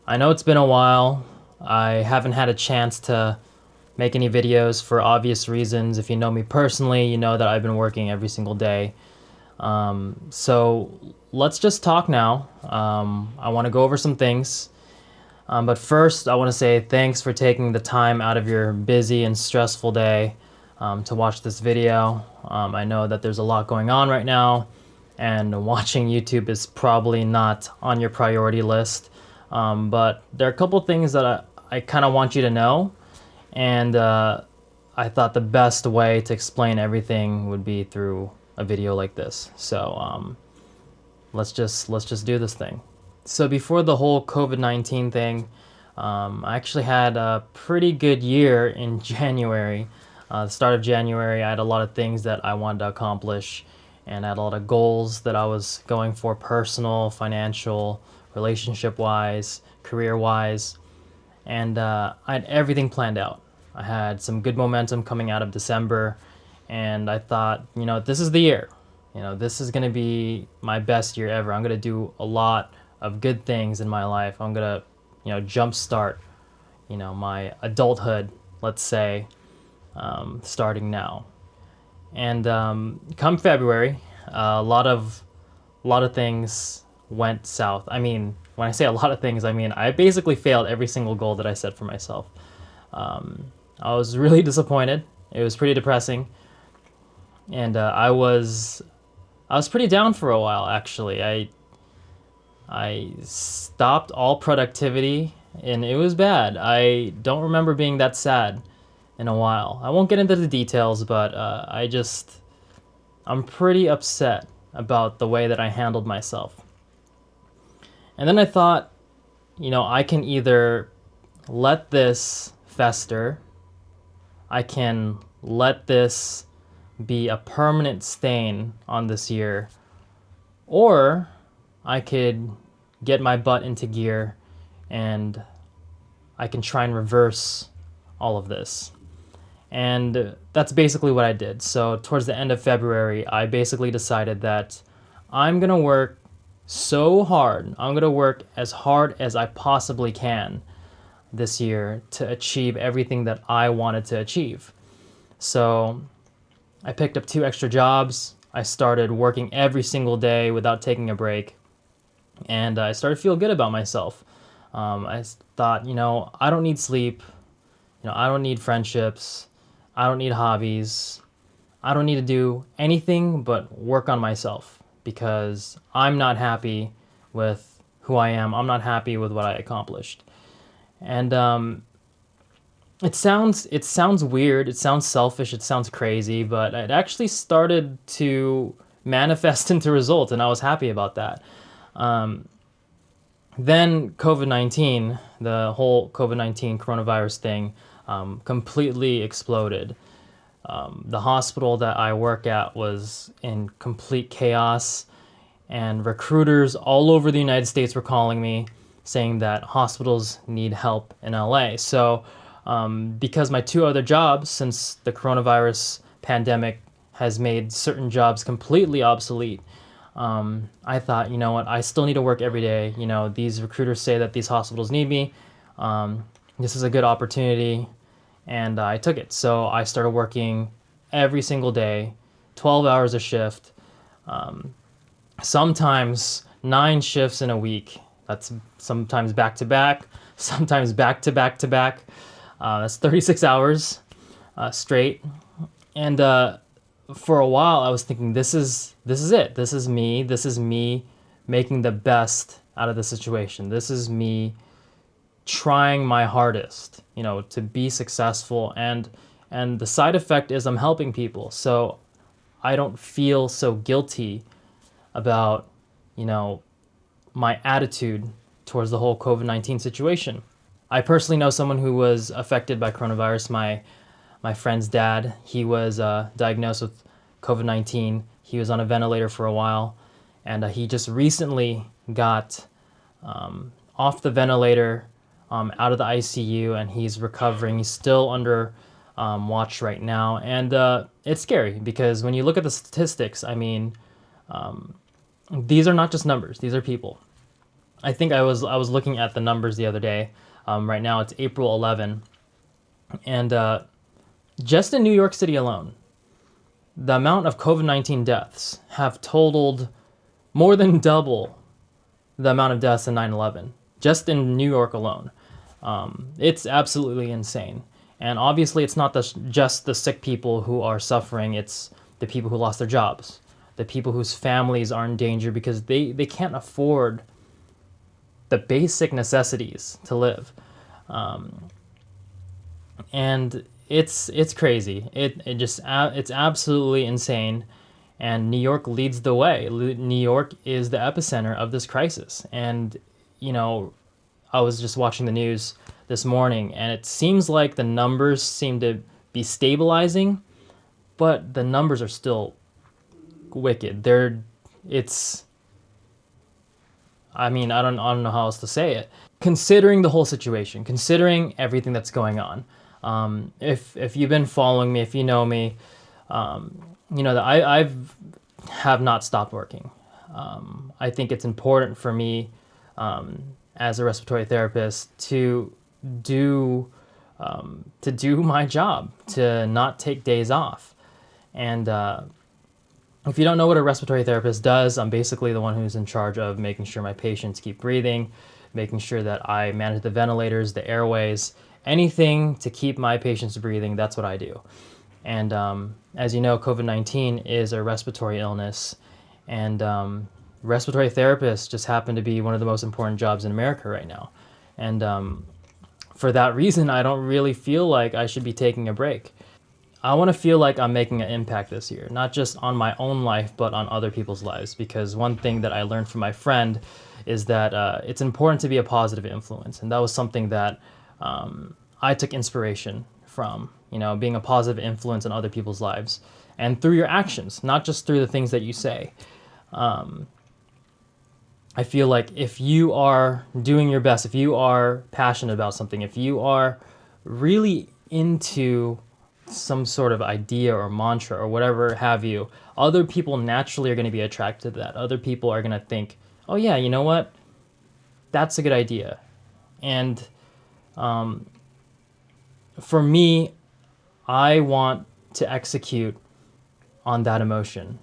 I know it's been a while. I haven't had a chance to make any videos for obvious reasons. If you know me personally, you know that I've been working every single day. So let's just talk now. I want to go over some things. But first, I want to say thanks for taking the time out of your busy and stressful day to watch this video. I know that there's a lot going on right now, and watching YouTube is probably not on your priority list. But there are a couple things that I kind of want you to know, and I thought the best way to explain everything would be through a video like this. So let's just do this thing. So before the whole COVID-19 thing, I actually had a pretty good year in January. The start of January, I had a lot of things that I wanted to accomplish, and I had a lot of goals that I was going for: personal, financial, relationship-wise, career-wise, and I had everything planned out. I had some good momentum coming out of December, and I thought, this is the year. This is going to be my best year ever. I'm going to do a lot of good things in my life. I'm going to, jumpstart, my adulthood, let's say, starting now. And come February, a lot of things went south. I mean, when I say a lot of things, I mean I basically failed every single goal that I set for myself. I was really disappointed. It was pretty depressing, and I was pretty down for a while, actually. I stopped all productivity, and it was bad. I don't remember being that sad in a while. I won't get into the details, but I'm pretty upset about the way that I handled myself. And then I thought, I can either let this fester, I can let this be a permanent stain on this year, or I could get my butt into gear and I can try and reverse all of this. And that's basically what I did. So towards the end of February, I basically decided that I'm going to work so hard. I'm going to work as hard as I possibly can this year to achieve everything that I wanted to achieve. So I picked up 2 extra jobs. I started working every single day without taking a break. And I started to feel good about myself. I thought, I don't need sleep. I don't need friendships. I don't need hobbies. I don't need to do anything but work on myself, because I'm not happy with who I am. I'm not happy with what I accomplished. And it sounds weird. It sounds selfish. It sounds crazy, but it actually started to manifest into results, and I was happy about that. Then COVID-19, the whole COVID-19 coronavirus thing, completely exploded. The hospital that I work at was in complete chaos, and recruiters all over the United States were calling me saying that hospitals need help in LA. So because my 2 other jobs, since the coronavirus pandemic has made certain jobs completely obsolete, I thought, what, I still need to work every day. These recruiters say that these hospitals need me. This is a good opportunity, and I took it. So I started working every single day, 12 hours a shift, sometimes 9 shifts in a week. That's sometimes back to back, sometimes back to back to back. That's 36 hours straight. And for a while, I was thinking, this is it. This is me. This is me making the best out of the situation. This is me trying my hardest, to be successful. And the side effect is I'm helping people. So I don't feel so guilty about, my attitude towards the whole COVID-19 situation. I personally know someone who was affected by coronavirus. My friend's dad, he was diagnosed with COVID-19. He was on a ventilator for a while, and he just recently got off the ventilator, out of the ICU, and he's recovering. He's still under watch right now, and it's scary because when you look at the statistics, I mean, these are not just numbers. These are people. I think I was looking at the numbers the other day. Right now it's April 11, and just in New York City alone, the amount of COVID-19 deaths have totaled more than double the amount of deaths in 9/11, just in New York alone. It's absolutely insane. And obviously, it's not just the sick people who are suffering, it's the people who lost their jobs, the people whose families are in danger because they can't afford the basic necessities to live. And it's crazy. It's absolutely insane. And New York leads the way. New York is the epicenter of this crisis. And, you know, I was just watching the news this morning, and it seems like the numbers seem to be stabilizing, but the numbers are still wicked. It's, I mean, I don't know how else to say it. Considering the whole situation, considering everything that's going on, if you've been following me, if you know me, you know that I've have not stopped working. I think it's important for me as a respiratory therapist do to do my job, to not take days off. And if you don't know what a respiratory therapist does, I'm basically the one who's in charge of making sure my patients keep breathing, making sure that I manage the ventilators, the airways, anything to keep my patients breathing. That's what I do. And as you know, COVID-19 is a respiratory illness, and respiratory therapists just happen to be one of the most important jobs in America right now. And for that reason, I don't really feel like I should be taking a break. I want to feel like I'm making an impact this year, not just on my own life, but on other people's lives. Because one thing that I learned from my friend is that it's important to be a positive influence. And that was something that I took inspiration from, you know, being a positive influence in other people's lives. And through your actions, not just through the things that you say. I feel like if you are doing your best, if you are passionate about something, if you are really into some sort of idea or mantra or whatever have you, other people naturally are going to be attracted to that. Other people are going to think, oh yeah, you know what? That's a good idea. And for me, I want to execute on that emotion.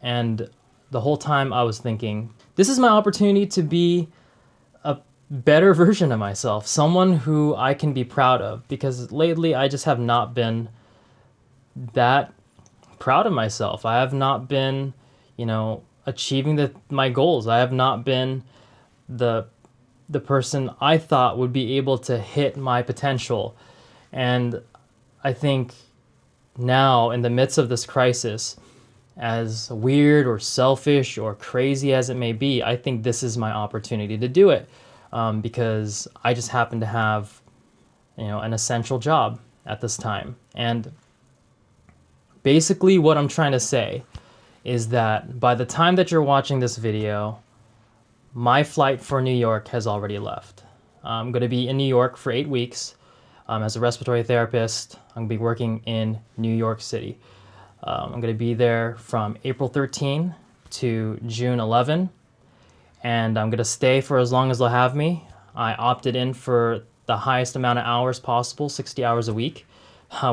And the whole time I was thinking, this is my opportunity to be a better version of myself, someone who I can be proud of, because lately I just have not been that proud of myself. I have not been, you know, achieving my goals. I have not been the person I thought would be able to hit my potential. And I think now, in the midst of this crisis, as weird or selfish or crazy as it may be, I think this is my opportunity to do it, because I just happen to have, you know, an essential job at this time. And basically what I'm trying to say is that by the time that you're watching this video, my flight for New York has already left. I'm going to be in New York for 8 weeks as a respiratory therapist. I'm going to be working in New York City. I'm going to be there from April 13 to June 11, and I'm going to stay for as long as they'll have me. I opted in for the highest amount of hours possible, 60 hours a week,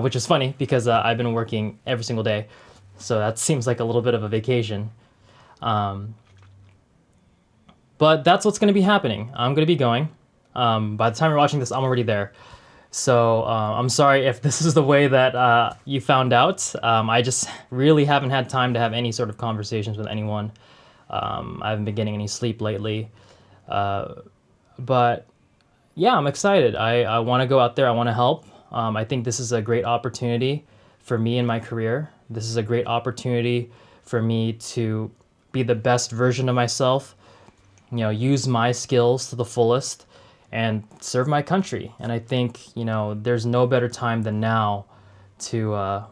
which is funny because I've been working every single day, so that seems like a little bit of a vacation. But that's what's going to be happening. I'm going to be going. By the time you're watching this, I'm already there. So I'm sorry if this is the way that you found out. I just really haven't had time to have any sort of conversations with anyone. I haven't been getting any sleep lately. But yeah, I'm excited. I want to go out there. I want to help. I think this is a great opportunity for me in my career. This is a great opportunity for me to be the best version of myself, you know, use my skills to the fullest and serve my country. And I think, you know, there's no better time than now to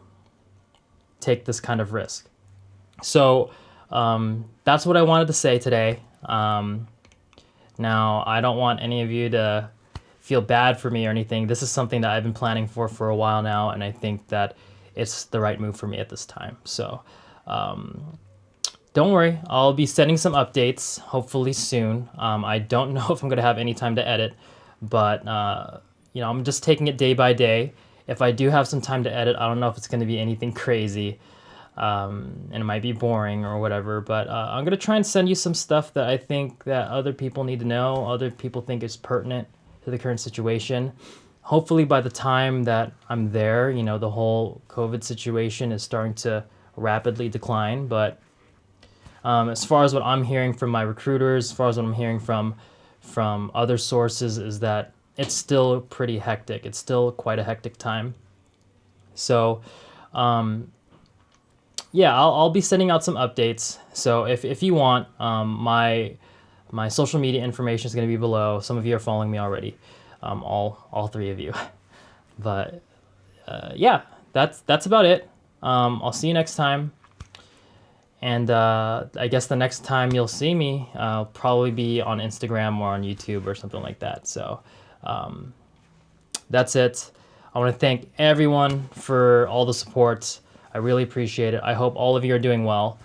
take this kind of risk. So that's what I wanted to say today. Now, I don't want any of you to feel bad for me or anything. This is something that I've been planning for a while now, and I think that it's the right move for me at this time. So don't worry, I'll be sending some updates hopefully soon. I don't know if I'm gonna have any time to edit, but I'm just taking it day by day. If I do have some time to edit, I don't know if it's gonna be anything crazy, and it might be boring or whatever. But I'm gonna try and send you some stuff that I think that other people need to know, other people think is pertinent to the current situation. Hopefully, by the time that I'm there, the whole COVID situation is starting to rapidly decline, but as far as what I'm hearing from my recruiters, as far as what I'm hearing from other sources, is that it's still pretty hectic. It's still quite a hectic time. So, yeah, I'll be sending out some updates. So if you want, my social media information is going to be below. Some of you are following me already, all three of you. But yeah, that's about it. I'll see you next time. And I guess the next time you'll see me, I'll probably be on Instagram or on YouTube or something like that. So that's it. I want to thank everyone for all the support. I really appreciate it. I hope all of you are doing well.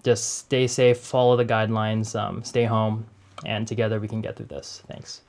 Just stay safe, follow the guidelines, stay home, and together we can get through this. Thanks.